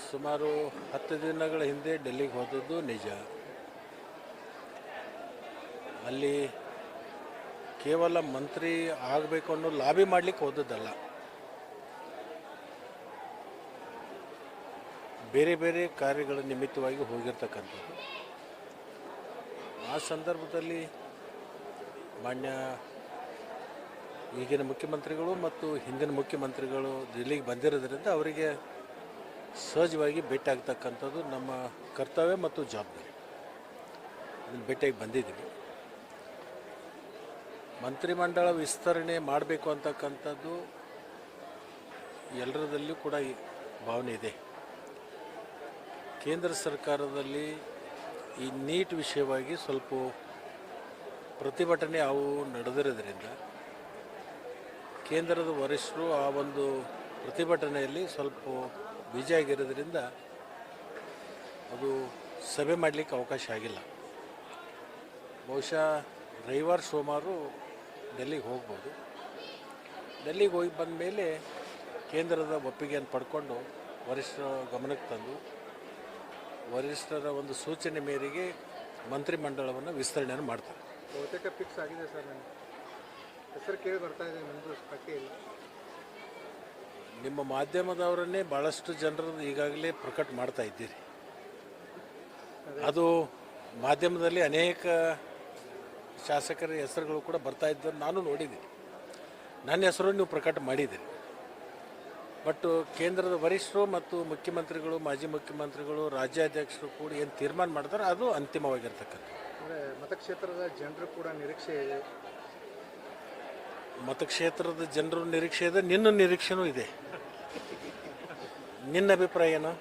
ಸುಮಾರು 10 ದಿನಗಳ ಹಿಂದೆ ಡೆಲ್ಲಿಗೆ ಹೋದದ್ದು ನಿಜ. ಅಲ್ಲಿ ಕೇವಲ ಮಂತ್ರಿ ಆಗಬೇಕು ಅನ್ನೋ ಲಾಬಿ ಮಾಡಲಿಕ್ಕೆ ಹೋದದ್ದಲ್ಲ. ಬೇರೆ ಬೇರೆ ಕಾರ್ಯಗಳ ನಿಮಿತ್ತವಾಗಿ ಹೋಗಿರ್ತಕ್ಕಂಥದ್ದು. ಆ ಸಂದರ್ಭದಲ್ಲಿ ಮಾನ್ಯ ಈಗಿನ ಮುಖ್ಯಮಂತ್ರಿಗಳು ಮತ್ತು ಹಿಂದಿನ ಮುಖ್ಯಮಂತ್ರಿಗಳು ಡೆಲ್ಲಿಗೆ ಬಂದಿರೋದ್ರಿಂದ ಅವರಿಗೆ ಸಹಜವಾಗಿ ಭೇಟಿ ಆಗ್ತಕ್ಕಂಥದ್ದು ನಮ್ಮ ಕರ್ತವ್ಯ ಮತ್ತು ಜವಾಬ್ದಾರಿ. ಅದನ್ನು ಭೇಟಿಯಾಗಿ ಬಂದಿದ್ದೀವಿ. ಮಂತ್ರಿಮಂಡಲ ವಿಸ್ತರಣೆ ಮಾಡಬೇಕು ಅಂತಕ್ಕಂಥದ್ದು ಎಲ್ಲರದಲ್ಲೂ ಕೂಡ ಈ ಭಾವನೆ ಇದೆ. ಕೇಂದ್ರ ಸರ್ಕಾರದಲ್ಲಿ ಈ ನೀಟ್ ವಿಷಯವಾಗಿ ಸ್ವಲ್ಪ ಪ್ರತಿಭಟನೆ ಅವು ನಡೆದಿರೋದ್ರಿಂದ ಕೇಂದ್ರದ ವರಿಷ್ಠರು ಆ ಒಂದು ಪ್ರತಿಭಟನೆಯಲ್ಲಿ ಸ್ವಲ್ಪ ಬಿಜಿ ಆಗಿರೋದ್ರಿಂದ ಅದು ಸಭೆ ಮಾಡಲಿಕ್ಕೆ ಅವಕಾಶ ಆಗಿಲ್ಲ. ಬಹುಶಃ ರವಿವಾರ ಸೋಮವಾರ ಡೆಲ್ಲಿಗೆ ಹೋಗ್ಬೋದು. ಡೆಲ್ಲಿಗೆ ಹೋಗಿ ಬಂದ ಮೇಲೆ ಕೇಂದ್ರದ ಒಪ್ಪಿಗೆಯನ್ನು ಪಡ್ಕೊಂಡು ವರಿಷ್ಠರ ಗಮನಕ್ಕೆ ತಂದು ವರಿಷ್ಠರ ಒಂದು ಸೂಚನೆ ಮೇರೆಗೆ ಮಂತ್ರಿಮಂಡಲವನ್ನು ವಿಸ್ತರಣೆಯನ್ನು ಮಾಡ್ತಾರೆ. ಬಹುತೇಕ ಫಿಕ್ಸ್ ಆಗಿದೆ ಸರ್. ನನಗೆ ಹೆಸರು ಕೇಳಿ ಬರ್ತಾ ಇದೆ, ನಿಮ್ಮದು ಪಟ್ಟಿ ಇಲ್ಲ. ನಿಮ್ಮ ಮಾಧ್ಯಮದವರನ್ನೇ ಭಾಳಷ್ಟು ಜನರದ್ದು ಈಗಾಗಲೇ ಪ್ರಕಟ ಮಾಡ್ತಾ ಇದ್ದೀರಿ. ಅದು ಮಾಧ್ಯಮದಲ್ಲಿ ಅನೇಕ ಶಾಸಕರ ಹೆಸರುಗಳು ಕೂಡ ಬರ್ತಾ ಇದ್ದನ್ನು ನಾನು ನೋಡಿದ್ದೀನಿ. ನನ್ನ ಹೆಸರು ನೀವು ಪ್ರಕಟ ಮಾಡಿದ್ದೀರಿ. ಬಟ್ ಕೇಂದ್ರದ ವರಿಷ್ಠರು ಮತ್ತು ಮುಖ್ಯಮಂತ್ರಿಗಳು, ಮಾಜಿ ಮುಖ್ಯಮಂತ್ರಿಗಳು, ರಾಜ್ಯಾಧ್ಯಕ್ಷರು ಕೂಡ ಏನು ತೀರ್ಮಾನ ಮಾಡ್ತಾರೆ ಅದು ಅಂತಿಮವಾಗಿರ್ತಕ್ಕಂಥ. ಅಂದರೆ ಮತಕ್ಷೇತ್ರದ ಜನರು ಕೂಡ ನಿರೀಕ್ಷೆ ಇದೆ. ಮತಕ್ಷೇತ್ರದ ಜನರು ನಿರೀಕ್ಷೆ ಇದೆ, ನಿನ್ನ ನಿರೀಕ್ಷೆನೂ ಇದೆ. ನಿನ್ನ ಅಭಿಪ್ರಾಯ ಏನು?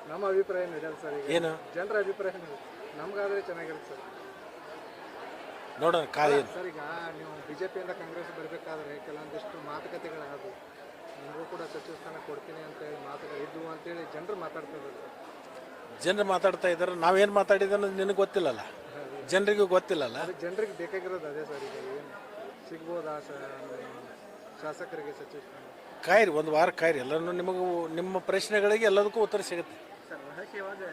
ನಮ್ಮ ಅಭಿಪ್ರಾಯ ಇದೆ ಸರ್. ಏನು ಜನರ ಅಭಿಪ್ರಾಯ ನಮಗಾದರೆ ಚೆನ್ನಾಗಿರುತ್ತೆ ಸರ್. ನೋಡೋಣ ಕಾಲ ಸರ್. ಈಗ ನೀವು ಬಿಜೆಪಿಯಿಂದ ಕಾಂಗ್ರೆಸ್ ಬರಬೇಕಾದ್ರೆ ಕೆಲವೊಂದಿಷ್ಟು ಮಾತುಕತೆಗಳಾದವು. ನಿಮಗೂ ಕೂಡ ಸಚಿವ ಸ್ಥಾನ ಕೊಡ್ತೀನಿ ಅಂತೇಳಿ ಮಾತುಗಳು ಇದ್ವು ಅಂತೇಳಿ ಜನರು ಮಾತಾಡ್ತಿದ್ದಾರೆ ಸರ್. ಜನರು ಮಾತಾಡ್ತಾ ಇದ್ದಾರೆ. ನಾವೇನು ಮಾತಾಡಿದ ಅನ್ನೋದು ನಿನಗೆ ಗೊತ್ತಿಲ್ಲಲ್ಲ, ಜನರಿಗೂ ಗೊತ್ತಿಲ್ಲಲ್ಲ. ಅದು ಜನರಿಗೆ ಬೇಕಾಗಿರೋದು ಅದೇ ಸರ್. ಈಗ ಏನು ಸಿಗ್ಬೋದಾ ಶಾಸಕರಿಗೆ ಸಚಿವ ಸ್ಥಾನ? ಕಾಯಿರಿ, ಒಂದು ವಾರ ಕಾಯಿರಿ. ಎಲ್ಲನೂ ನಿಮಗೂ ನಿಮ್ಮ ಪ್ರಶ್ನೆಗಳಿಗೆ ಎಲ್ಲದಕ್ಕೂ ಉತ್ತರ ಸಿಗುತ್ತೆ. ಸರ್ ರಹಸ್ಯವಾಗಿ